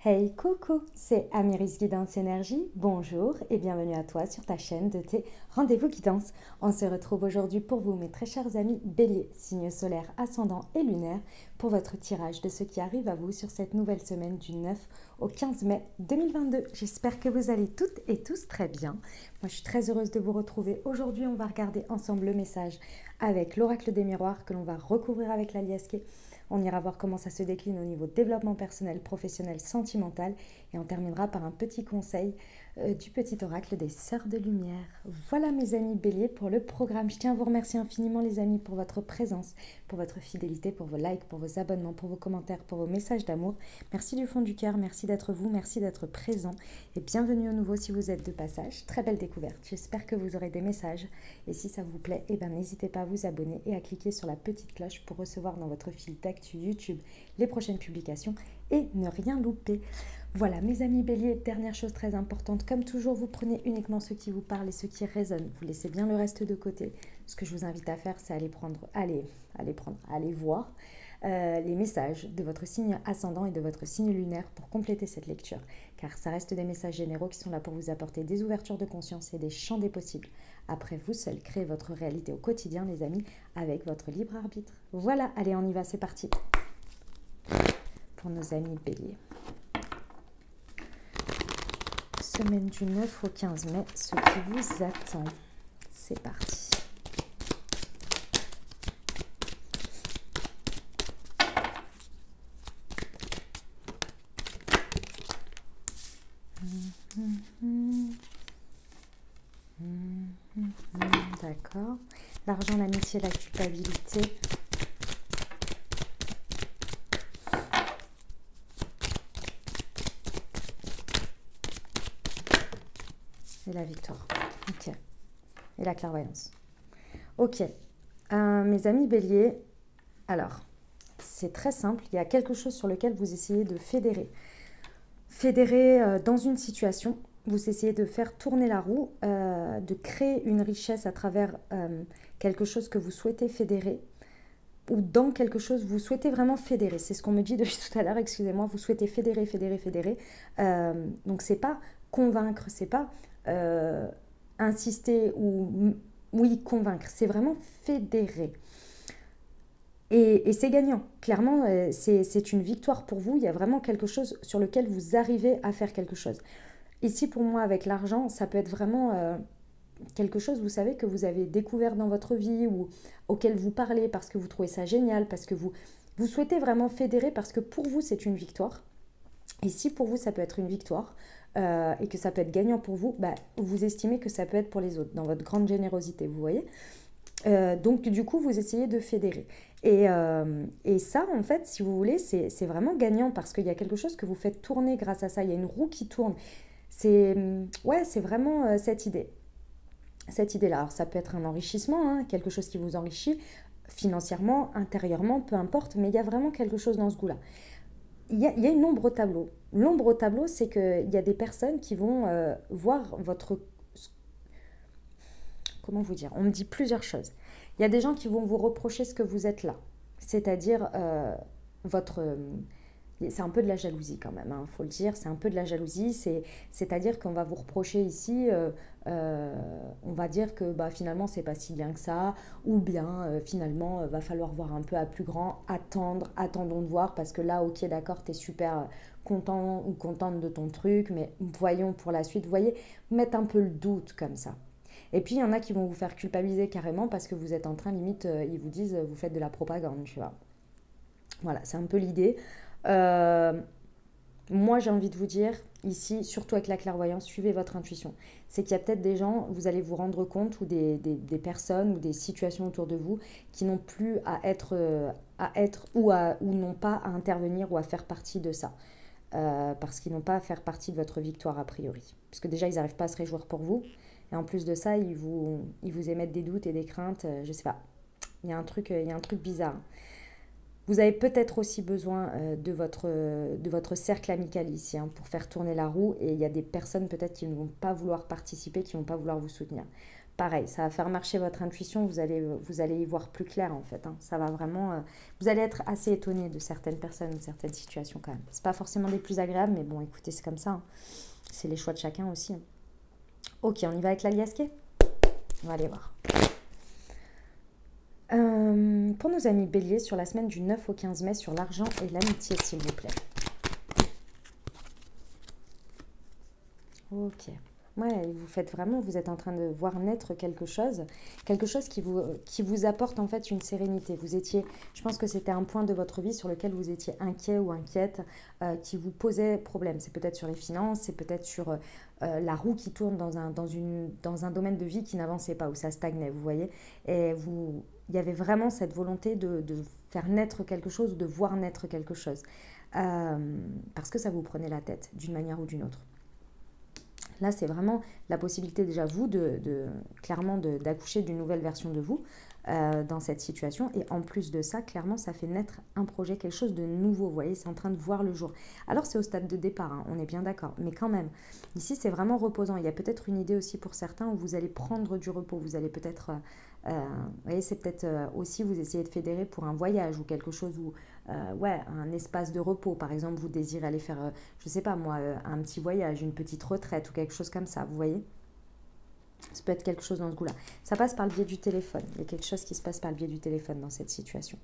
Hey coucou, c'est Amiris Guidance Énergie, bonjour et bienvenue à toi sur ta chaîne de tes rendez-vous guidance. On se retrouve aujourd'hui pour vous mes très chers amis Bélier, signe solaire, ascendant et lunaire, pour votre tirage de ce qui arrive à vous sur cette nouvelle semaine du 9 au 15 mai 2022. J'espère que vous allez toutes et tous très bien. Moi je suis très heureuse de vous retrouver. Aujourd'hui on va regarder ensemble le message avec l'oracle des miroirs que l'on va recouvrir avec la liasquée. On ira voir comment ça se décline au niveau développement personnel, professionnel, sentimental. Et on terminera par un petit conseil du petit oracle des Sœurs de Lumière. Voilà mes amis Bélier pour le programme. Je tiens à vous remercier infiniment les amis pour votre présence, pour votre fidélité, pour vos likes, pour vos abonnements, pour vos commentaires, pour vos messages d'amour. Merci du fond du cœur, merci d'être vous, merci d'être présent. Et bienvenue au nouveau si vous êtes de passage. Très belle découverte. J'espère que vous aurez des messages. Et si ça vous plaît, n'hésitez pas à vous abonner et à cliquer sur la petite cloche pour recevoir dans votre fil d'actu YouTube les prochaines publications et ne rien louper. Voilà mes amis Bélier, dernière chose très importante, comme toujours vous prenez uniquement ce qui vous parle et ce qui résonne, vous laissez bien le reste de côté. Ce que je vous invite à faire, c'est aller voir les messages de votre signe ascendant et de votre signe lunaire pour compléter cette lecture, car ça reste des messages généraux qui sont là pour vous apporter des ouvertures de conscience et des champs des possibles. Après, vous seul créez votre réalité au quotidien les amis, avec votre libre arbitre. Voilà, allez on y va, c'est parti pour nos amis Bélier. Semaine du 9 au 15 mai, ce qui vous attend. C'est parti. D'accord. L'argent, l'amitié, la culpabilité. Et la victoire. Ok. Et la clairvoyance. Ok. Mes amis Bélier, alors, c'est très simple. Il y a quelque chose sur lequel vous essayez de fédérer. Fédérer dans une situation, vous essayez de faire tourner la roue, de créer une richesse à travers quelque chose que vous souhaitez fédérer, ou dans quelque chose vous souhaitez vraiment fédérer. C'est ce qu'on me dit depuis tout à l'heure, excusez-moi, vous souhaitez fédérer. Donc c'est pas convaincre, c'est pas insister ou oui convaincre, c'est vraiment fédérer. Et c'est gagnant, clairement, c'est une victoire pour vous, il y a vraiment quelque chose sur lequel vous arrivez à faire quelque chose. Ici, pour moi, avec l'argent, ça peut être vraiment quelque chose, vous savez, que vous avez découvert dans votre vie ou auquel vous parlez parce que vous trouvez ça génial, parce que vous souhaitez vraiment fédérer, parce que pour vous, c'est une victoire. Et si pour vous, ça peut être une victoire et que ça peut être gagnant pour vous, vous estimez que ça peut être pour les autres, dans votre grande générosité, vous voyez. Donc du coup vous essayez de fédérer et ça en fait si vous voulez c'est vraiment gagnant parce qu'il y a quelque chose que vous faites tourner grâce à ça, il y a une roue qui tourne, c'est vraiment cette idée là. Alors ça peut être un enrichissement, hein, quelque chose qui vous enrichit financièrement, intérieurement, peu importe, mais il y a vraiment quelque chose dans ce goût là. Il y a une ombre au tableau. L'ombre au tableau, c'est qu'il y a des personnes qui vont voir votre... Comment vous dire? On me dit plusieurs choses. Il y a des gens qui vont vous reprocher ce que vous êtes là. C'est-à-dire votre... c'est un peu de la jalousie quand même, il faut le dire, c'est un peu de la jalousie, c'est-à-dire qu'on va vous reprocher ici, on va dire que finalement c'est pas si bien que ça, ou bien finalement va falloir voir un peu à plus grand, attendons de voir, parce que là ok d'accord t'es super content ou contente de ton truc, mais voyons pour la suite, vous voyez, mettre un peu le doute comme ça. Et puis il y en a qui vont vous faire culpabiliser carrément parce que vous êtes en train, limite, ils vous disent, vous faites de la propagande, tu vois. Voilà, c'est un peu l'idée. Euh, Moi, j'ai envie de vous dire, ici, surtout avec la clairvoyance, suivez votre intuition. C'est qu'il y a peut-être des gens, vous allez vous rendre compte, ou des personnes, ou des situations autour de vous, qui n'ont plus ou n'ont pas à intervenir ou à faire partie de ça. Parce qu'ils n'ont pas à faire partie de votre victoire a priori. Parce que déjà, ils n'arrivent pas à se réjouir pour vous. Et en plus de ça, ils vous émettent des doutes et des craintes. Je sais pas. Il y a un truc bizarre. Vous avez peut-être aussi besoin de votre cercle amical ici, pour faire tourner la roue. Et il y a des personnes peut-être qui ne vont pas vouloir participer, qui ne vont pas vouloir vous soutenir. pareil, ça va faire marcher votre intuition, vous allez y voir plus clair en fait. Hein. Ça va vraiment, vous allez être assez étonné de certaines personnes ou certaines situations quand même. C'est pas forcément des plus agréables, mais bon, écoutez, c'est comme ça. Hein. C'est les choix de chacun aussi. Hein. Ok, on y va avec la liasquée. On va aller voir. Pour nos amis béliers, sur la semaine du 9 au 15 mai, sur l'argent et l'amitié, s'il vous plaît. Ok. Ouais, vous faites vraiment, vous êtes en train de voir naître quelque chose qui vous apporte en fait une sérénité. Vous étiez, je pense que c'était un point de votre vie sur lequel vous étiez inquiet ou inquiète, qui vous posait problème. C'est peut-être sur les finances, c'est peut-être sur la roue qui tourne dans un domaine de vie qui n'avançait pas, où ça stagnait, vous voyez. Et il y avait vraiment cette volonté de faire naître quelque chose ou de voir naître quelque chose. Parce que ça vous prenait la tête d'une manière ou d'une autre. Là, c'est vraiment la possibilité déjà, vous, clairement d'accoucher d'une nouvelle version de vous dans cette situation. Et en plus de ça, clairement, ça fait naître un projet, quelque chose de nouveau. Vous voyez, c'est en train de voir le jour. Alors, c'est au stade de départ, hein, on est bien d'accord. Mais quand même, ici, c'est vraiment reposant. Il y a peut-être une idée aussi pour certains où vous allez prendre du repos. Vous allez peut-être... vous voyez, c'est peut-être aussi vous essayez de fédérer pour un voyage ou quelque chose où, ouais, un espace de repos. Par exemple, vous désirez aller faire, je sais pas moi, un petit voyage, une petite retraite ou quelque chose comme ça, vous voyez. Ça peut être quelque chose dans ce goût-là. Ça passe par le biais du téléphone. Il y a quelque chose qui se passe par le biais du téléphone dans cette situation.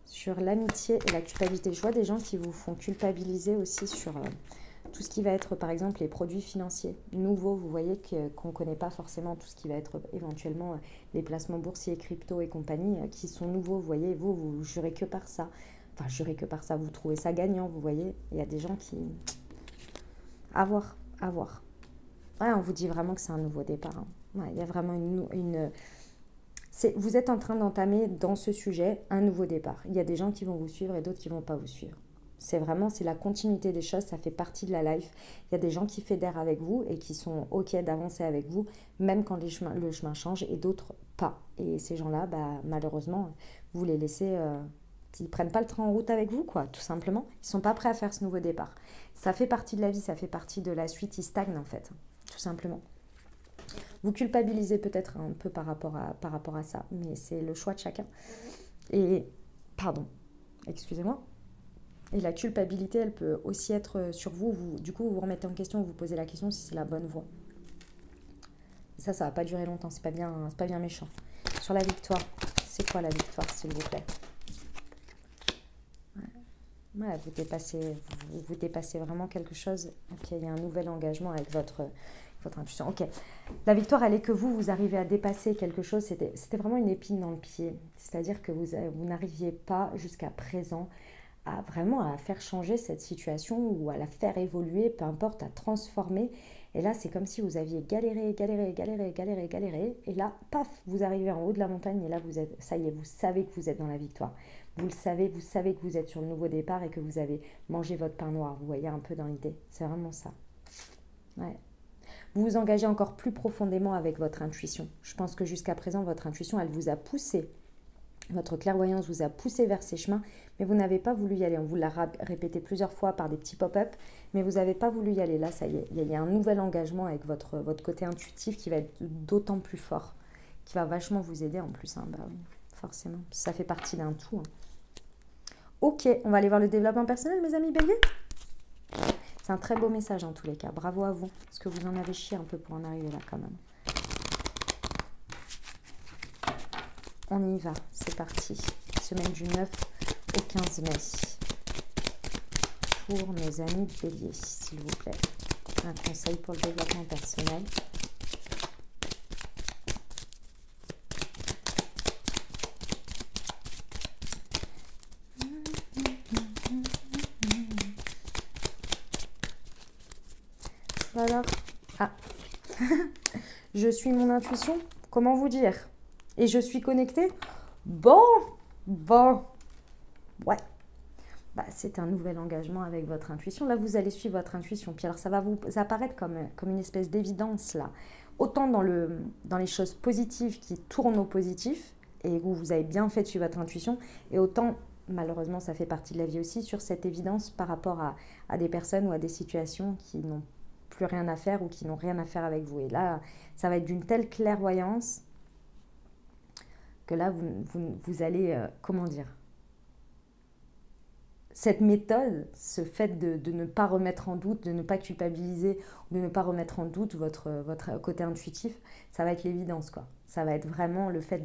Sur l'amitié et la culpabilité, je vois des gens qui vous font culpabiliser aussi sur... tout ce qui va être, par exemple, les produits financiers nouveaux, vous voyez qu'on ne connaît pas forcément tout ce qui va être éventuellement les placements boursiers, crypto et compagnie, qui sont nouveaux, vous voyez, vous jurez que par ça. Enfin, jurez que par ça, vous trouvez ça gagnant, vous voyez. Il y a des gens qui... À voir, à voir. Ouais, on vous dit vraiment que c'est un nouveau départ. Hein. Ouais, il y a vraiment vous êtes en train d'entamer dans ce sujet un nouveau départ. Il y a des gens qui vont vous suivre et d'autres qui ne vont pas vous suivre. C'est la continuité des choses, ça fait partie de la life. Il y a des gens qui fédèrent avec vous et qui sont OK d'avancer avec vous, même quand le chemin change, et d'autres pas. Et ces gens-là, bah, malheureusement, vous les laissez... ils ne prennent pas le train en route avec vous, quoi, tout simplement. Ils ne sont pas prêts à faire ce nouveau départ. Ça fait partie de la vie, ça fait partie de la suite, ils stagnent en fait, tout simplement. Vous culpabilisez peut-être un peu par rapport à ça, mais c'est le choix de chacun. Et, pardon, excusez-moi. Et la culpabilité, elle peut aussi être sur vous. Du coup, vous vous remettez en question, vous vous posez la question si c'est la bonne voie. Ça va pas durer longtemps, c'est pas bien méchant. Sur la victoire, c'est quoi la victoire, s'il vous plaît? Ouais, vous dépassez vraiment quelque chose. Ok, il y a un nouvel engagement avec votre intuition. Ok, la victoire, elle est que vous arrivez à dépasser quelque chose. C'était vraiment une épine dans le pied. C'est-à-dire que vous n'arriviez pas jusqu'à présent à faire changer cette situation ou à la faire évoluer, peu importe, à transformer. Et là, c'est comme si vous aviez galéré. Et là, paf, vous arrivez en haut de la montagne et là, ça y est, vous savez que vous êtes dans la victoire. Vous savez que vous êtes sur le nouveau départ et que vous avez mangé votre pain noir. Vous voyez un peu dans l'idée. C'est vraiment ça. Ouais. Vous vous engagez encore plus profondément avec votre intuition. Je pense que jusqu'à présent, votre intuition, elle vous a poussé. Votre clairvoyance vous a poussé vers ces chemins, mais vous n'avez pas voulu y aller. On vous l'a répété plusieurs fois par des petits pop-up, mais vous n'avez pas voulu y aller. Là, ça y est, il y a un nouvel engagement avec votre côté intuitif qui va être d'autant plus fort, qui va vachement vous aider en plus. Hein. Bah oui, forcément, ça fait partie d'un tout. Hein. Ok, on va aller voir le développement personnel, mes amis béliers. C'est un très beau message en tous les cas. Bravo à vous, parce que vous en avez chié un peu pour en arriver là quand même. On y va, c'est parti. Semaine du 9 au 15 mai. Pour mes amis béliers, s'il vous plaît. Un conseil pour le développement personnel. Alors, je suis mon intuition, comment vous dire? Et je suis connectée? Bon, ouais. Bah, c'est un nouvel engagement avec votre intuition. Là, vous allez suivre votre intuition. Puis alors, ça va vous apparaître comme une espèce d'évidence, là. Autant dans les choses positives qui tournent au positif, et où vous avez bien fait de suivre votre intuition, et autant, malheureusement, ça fait partie de la vie aussi, sur cette évidence par rapport à des personnes ou à des situations qui n'ont plus rien à faire ou qui n'ont rien à faire avec vous. Et là, ça va être d'une telle clairvoyance que là, vous allez, comment dire, cette méthode, ce fait de ne pas remettre en doute, de ne pas culpabiliser, de ne pas remettre en doute votre côté intuitif, ça va être l'évidence, quoi. Ça va être vraiment le fait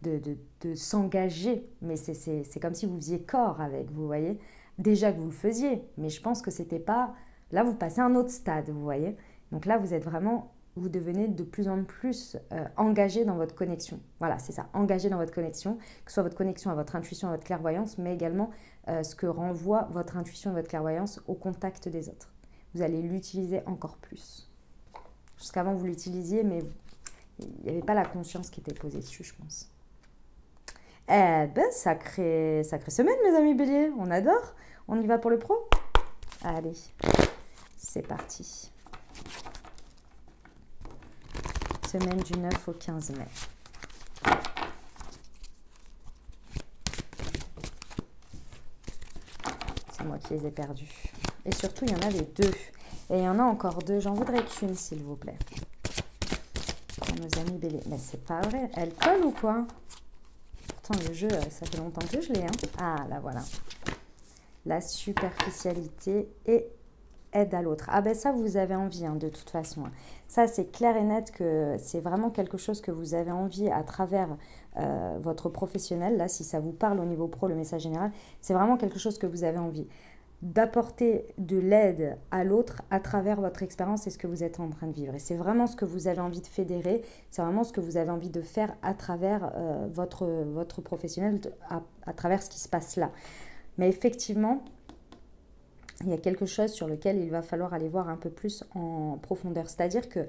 de s'engager, mais c'est comme si vous faisiez corps avec, vous voyez. Déjà que vous le faisiez, mais je pense que c'était pas... Là, vous passez à un autre stade, vous voyez. Donc là, vous êtes vraiment... Vous devenez de plus en plus engagé dans votre connexion. Voilà, c'est ça, engagé dans votre connexion, que ce soit votre connexion à votre intuition, à votre clairvoyance, mais également ce que renvoie votre intuition et votre clairvoyance au contact des autres. Vous allez l'utiliser encore plus. Jusqu'avant, vous l'utilisiez, mais il n'y avait pas la conscience qui était posée dessus, je pense. Eh ben, sacrée semaine, mes amis béliers. On adore. On y va pour le pro? Allez, c'est parti. Semaine du 9 au 15 mai. C'est moi qui les ai perdus. Et surtout, il y en avait 2. Et il y en a encore 2. J'en voudrais qu'une, s'il vous plaît. Pour nos amis béliers. Mais c'est pas vrai. Elle colle ou quoi? Pourtant, le jeu, ça fait longtemps que je l'ai. Hein. Ah, là, voilà. La superficialité et aide à l'autre. Ah ben ça, vous avez envie, hein, de toute façon. Ça, c'est clair et net que c'est vraiment quelque chose que vous avez envie à travers votre professionnel. Là, si ça vous parle au niveau pro, le message général, c'est vraiment quelque chose que vous avez envie d'apporter de l'aide à l'autre à travers votre expérience et ce que vous êtes en train de vivre. Et c'est vraiment ce que vous avez envie de fédérer, c'est vraiment ce que vous avez envie de faire à travers votre professionnel, à travers ce qui se passe là. Mais effectivement, il y a quelque chose sur lequel il va falloir aller voir un peu plus en profondeur. C'est-à-dire que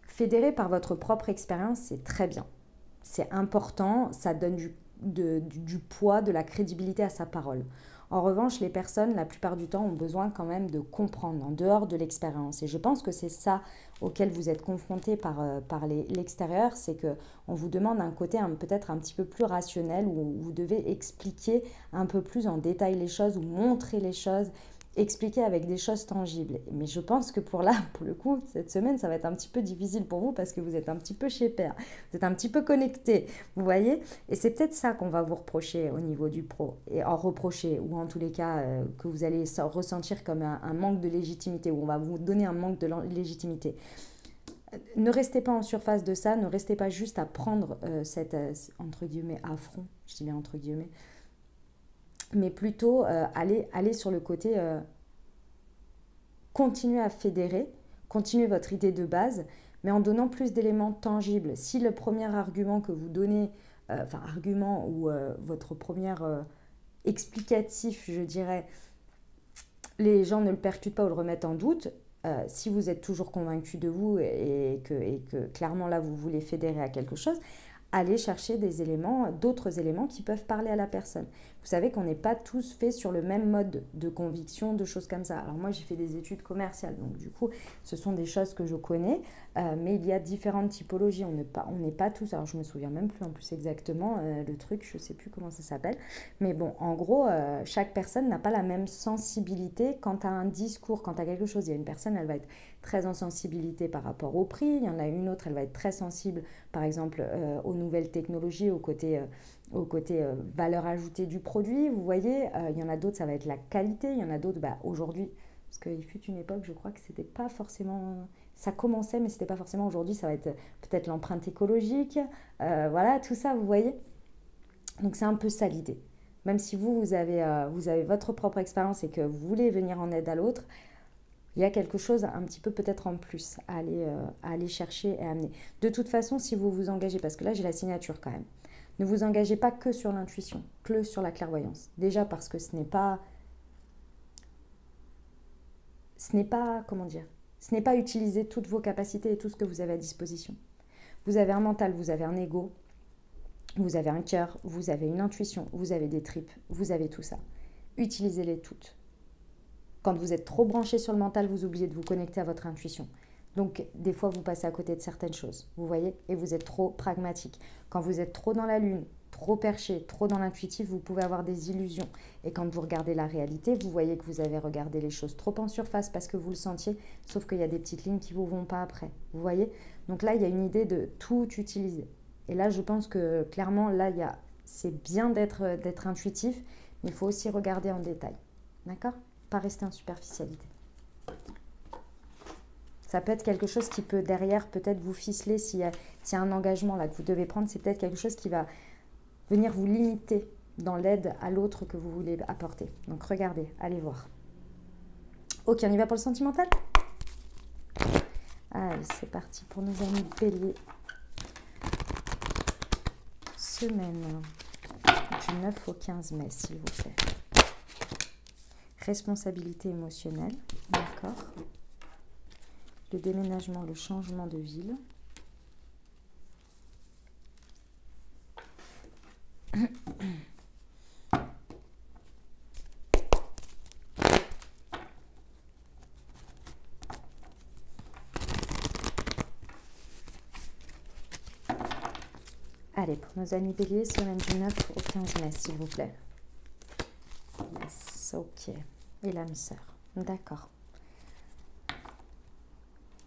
fédérer par votre propre expérience, c'est très bien. C'est important, ça donne du poids, de la crédibilité à sa parole. En revanche, les personnes, la plupart du temps, ont besoin quand même de comprendre en dehors de l'expérience. Et je pense que c'est ça auquel vous êtes confronté par l'extérieur, c'est qu'on vous demande un côté peut-être un petit peu plus rationnel, où vous devez expliquer un peu plus en détail les choses ou montrer les choses, expliquer avec des choses tangibles. Mais je pense que pour le coup, cette semaine, ça va être un petit peu difficile pour vous parce que vous êtes un petit peu chez père, vous êtes un petit peu connecté, vous voyez. Et c'est peut-être ça qu'on va vous reprocher au niveau du pro, et en reprocher, ou en tous les cas, que vous allez ressentir comme un manque de légitimité, ou on va vous donner un manque de légitimité. Ne restez pas en surface de ça, ne restez pas juste à prendre cet, entre guillemets, affront, je dis bien entre guillemets, mais plutôt aller sur le côté continuer à fédérer, continuer votre idée de base, mais en donnant plus d'éléments tangibles. Si le premier argument que vous donnez, argument ou votre premier explicatif, je dirais, les gens ne le percutent pas ou le remettent en doute, si vous êtes toujours convaincu de vous et que clairement là vous voulez fédérer à quelque chose, allez chercher d'autres éléments qui peuvent parler à la personne. Vous savez qu'on n'est pas tous faits sur le même mode de conviction, de choses comme ça. Alors moi, j'ai fait des études commerciales, donc du coup, ce sont des choses que je connais, mais il y a différentes typologies. On n'est pas tous, alors je me souviens même plus en plus exactement le truc, je ne sais plus comment ça s'appelle, mais bon, en gros, chaque personne n'a pas la même sensibilité quant à un discours, quant à quelque chose. Il y a une personne, elle va être très en sensibilité par rapport au prix, il y en a une autre, elle va être très sensible, par exemple, aux nouvelles technologies, au côté valeur ajoutée du produit, vous voyez. Il y en a d'autres, ça va être la qualité, il y en a d'autres, aujourd'hui, parce qu'il fut une époque, je crois que c'était pas forcément, ça commençait, mais c'était pas forcément. Aujourd'hui, ça va être peut-être l'empreinte écologique, voilà, tout ça, vous voyez. Donc c'est un peu ça l'idée. Même si vous avez votre propre expérience et que vous voulez venir en aide à l'autre, il y a quelque chose un petit peu peut-être en plus à aller chercher et à amener. De toute façon, si vous vous engagez, parce que là j'ai la signature quand même, ne vous engagez pas que sur l'intuition, que sur la clairvoyance. Déjà parce que ce n'est pas, comment dire, ce n'est pas utiliser toutes vos capacités et tout ce que vous avez à disposition. Vous avez un mental, vous avez un ego, vous avez un cœur, vous avez une intuition, vous avez des tripes, vous avez tout ça. Utilisez-les toutes. Quand vous êtes trop branché sur le mental, vous oubliez de vous connecter à votre intuition. Donc, des fois, vous passez à côté de certaines choses, vous voyez, et vous êtes trop pragmatique. Quand vous êtes trop dans la lune, trop perché, trop dans l'intuitif, vous pouvez avoir des illusions. Et quand vous regardez la réalité, vous voyez que vous avez regardé les choses trop en surface parce que vous le sentiez, sauf qu'il y a des petites lignes qui ne vous vont pas après. Vous voyez? Donc là, il y a une idée de tout utiliser. Et là, je pense que clairement, là, c'est bien d'être intuitif, mais il faut aussi regarder en détail. D'accord? Pas rester en superficialité. Ça peut être quelque chose qui peut derrière peut-être vous ficeler s'il y a un engagement là que vous devez prendre. C'est peut-être quelque chose qui va venir vous limiter dans l'aide à l'autre que vous voulez apporter. Donc regardez, allez voir. Ok, on y va pour le sentimental? Allez, c'est parti pour nos amis béliers. Semaine du 9 au 15 mai, s'il vous plaît. Responsabilité émotionnelle, d'accord. Le déménagement, le changement de ville. Allez, pour nos amis béliers, semaine du 9 au 15 mai, s'il vous plaît. Yes, ok. Et l'âme sœur, d'accord.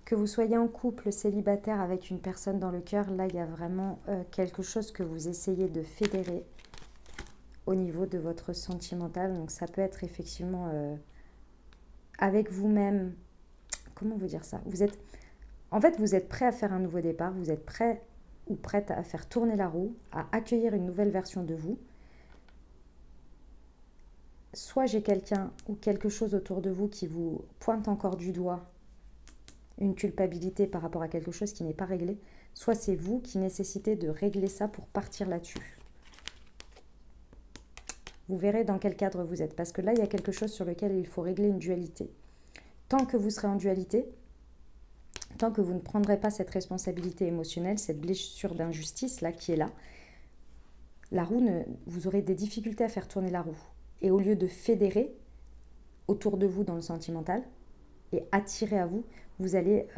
Que vous soyez en couple, célibataire avec une personne dans le cœur, là, il y a vraiment quelque chose que vous essayez de fédérer au niveau de votre sentimental. Donc, ça peut être effectivement avec vous-même. Comment vous dire ça? En fait, vous êtes prêt à faire un nouveau départ. Vous êtes prêt ou prête à faire tourner la roue, à accueillir une nouvelle version de vous. Soit j'ai quelqu'un ou quelque chose autour de vous qui vous pointe encore du doigt une culpabilité par rapport à quelque chose qui n'est pas réglé, soit c'est vous qui nécessitez de régler ça pour partir là-dessus. Vous verrez dans quel cadre vous êtes, parce que là, il y a quelque chose sur lequel il faut régler une dualité. Tant que vous serez en dualité, tant que vous ne prendrez pas cette responsabilité émotionnelle, cette blessure d'injustice là qui est là, la roue, vous aurez des difficultés à faire tourner la roue. Et au lieu de fédérer autour de vous dans le sentimental et attirer à vous, vous allez,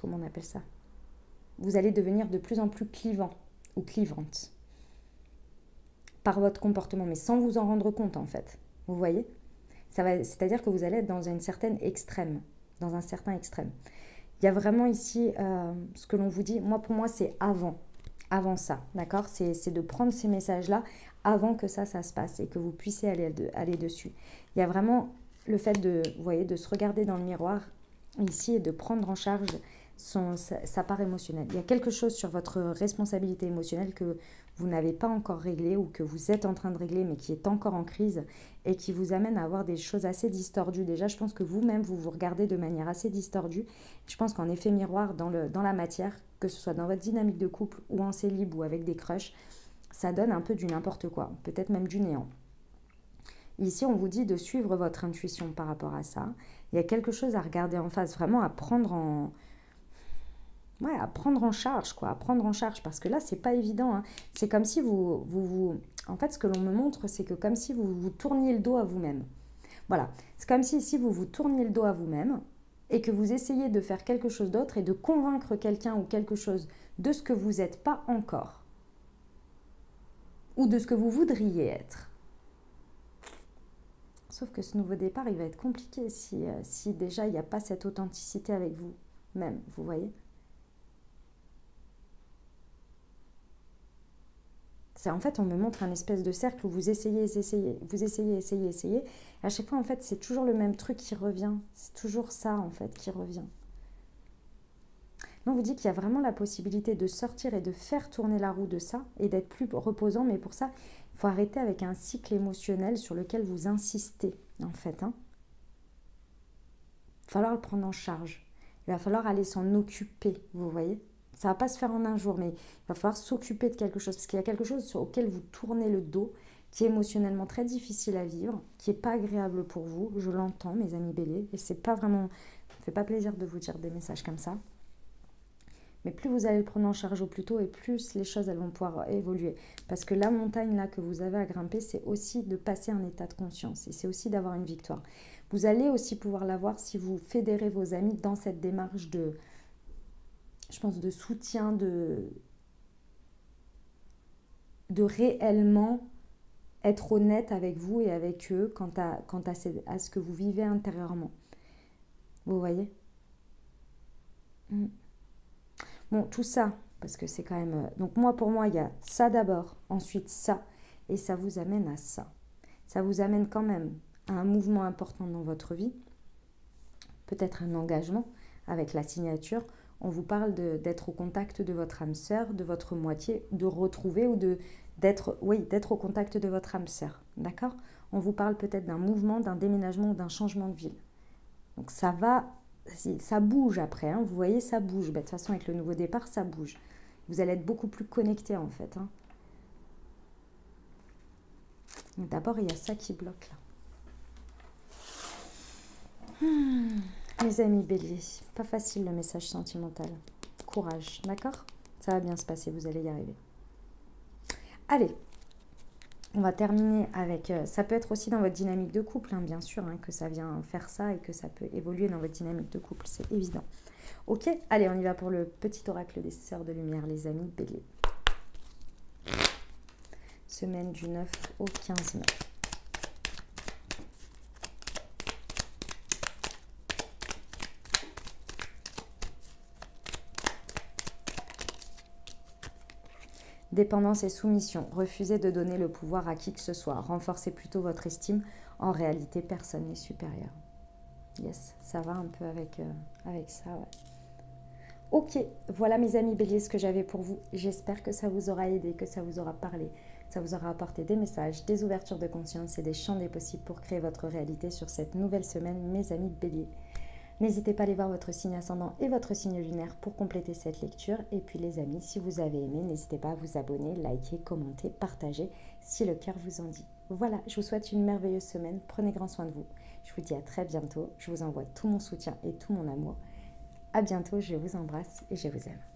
comment on appelle ça? Vous allez devenir de plus en plus clivant ou clivante par votre comportement, mais sans vous en rendre compte en fait. Vous voyez? C'est-à-dire que vous allez être dans une certaine extrême, dans un certain extrême. Il y a vraiment ici ce que l'on vous dit, pour moi c'est avant ça, d'accord? C'est de prendre ces messages-là avant que ça se passe et que vous puissiez aller dessus. Il y a vraiment le fait vous voyez, de se regarder dans le miroir ici et de prendre en charge sa part émotionnelle. Il y a quelque chose sur votre responsabilité émotionnelle que vous n'avez pas encore réglé ou que vous êtes en train de régler mais qui est encore en crise et qui vous amène à avoir des choses assez distordues. Déjà, je pense que vous-même, vous vous regardez de manière assez distordue. Je pense qu'en effet miroir dans la matière, que ce soit dans votre dynamique de couple ou en célib ou avec des crushs, ça donne un peu du n'importe quoi, peut-être même du néant. Ici, on vous dit de suivre votre intuition par rapport à ça. Il y a quelque chose à regarder en face, vraiment à prendre en charge, quoi, à prendre en charge, parce que là, c'est pas évident. Hein. C'est comme si en fait, ce que l'on me montre, c'est que comme si vous tourniez le dos à vous-même. Voilà, c'est comme si vous vous tourniez le dos à vous-même et que vous essayez de faire quelque chose d'autre et de convaincre quelqu'un ou quelque chose de ce que vous n'êtes pas encore ou de ce que vous voudriez être. Sauf que ce nouveau départ, il va être compliqué si déjà il n'y a pas cette authenticité avec vous-même, vous voyez? En fait, on me montre un espèce de cercle où vous essayez. À chaque fois, en fait, c'est toujours le même truc qui revient. C'est toujours ça, en fait, qui revient. Donc, on vous dit qu'il y a vraiment la possibilité de sortir et de faire tourner la roue de ça et d'être plus reposant. Mais pour ça, il faut arrêter avec un cycle émotionnel sur lequel vous insistez, en fait. Hein. Il va falloir le prendre en charge. Il va falloir aller s'en occuper, vous voyez? Ça ne va pas se faire en un jour, mais il va falloir s'occuper de quelque chose. Parce qu'il y a quelque chose auquel vous tournez le dos, qui est émotionnellement très difficile à vivre, qui n'est pas agréable pour vous. Je l'entends, mes amis béliers. Et c'est pas vraiment... Ça ne fait pas plaisir de vous dire des messages comme ça. Mais plus vous allez le prendre en charge au plus tôt, et plus les choses elles vont pouvoir évoluer. Parce que la montagne là que vous avez à grimper, c'est aussi de passer un état de conscience. Et c'est aussi d'avoir une victoire. Vous allez aussi pouvoir l'avoir si vous fédérez vos amis dans cette démarche de... Je pense de soutien, de réellement être honnête avec vous et avec eux quant à ce que vous vivez intérieurement. Vous voyez? Bon, tout ça, parce que c'est quand même... Donc moi, pour moi, il y a ça d'abord, ensuite ça, et ça vous amène à ça. Ça vous amène quand même à un mouvement important dans votre vie, peut-être un engagement avec la signature. On vous parle d'être au contact de votre âme sœur, de votre moitié, de retrouver ou d'être au contact de votre âme sœur. D'accord? On vous parle peut-être d'un mouvement, d'un déménagement ou d'un changement de ville. Donc ça bouge après, hein, vous voyez, ça bouge. De toute façon, avec le nouveau départ, ça bouge. Vous allez être beaucoup plus connecté en fait. Hein. D'abord, il y a ça qui bloque là. Mes amis béliers, pas facile le message sentimental. Courage, d'accord? Ça va bien se passer, vous allez y arriver. Allez, on va terminer avec... ça peut être aussi dans votre dynamique de couple, hein, bien sûr, hein, que ça vient faire ça et que ça peut évoluer dans votre dynamique de couple, c'est évident. Ok, allez, on y va pour le petit oracle des sœurs de lumière, les amis béliers. Semaine du 9 au 15 mai. Dépendance et soumission. Refusez de donner le pouvoir à qui que ce soit. Renforcez plutôt votre estime. En réalité, personne n'est supérieur. Yes, ça va un peu avec ça. Ouais. Ok, voilà mes amis béliers ce que j'avais pour vous. J'espère que ça vous aura aidé, que ça vous aura parlé. Ça vous aura apporté des messages, des ouvertures de conscience et des champs des possibles pour créer votre réalité sur cette nouvelle semaine, mes amis béliers. N'hésitez pas à aller voir votre signe ascendant et votre signe lunaire pour compléter cette lecture. Et puis les amis, si vous avez aimé, n'hésitez pas à vous abonner, liker, commenter, partager si le cœur vous en dit. Voilà, je vous souhaite une merveilleuse semaine. Prenez grand soin de vous. Je vous dis à très bientôt. Je vous envoie tout mon soutien et tout mon amour. À bientôt, je vous embrasse et je vous aime.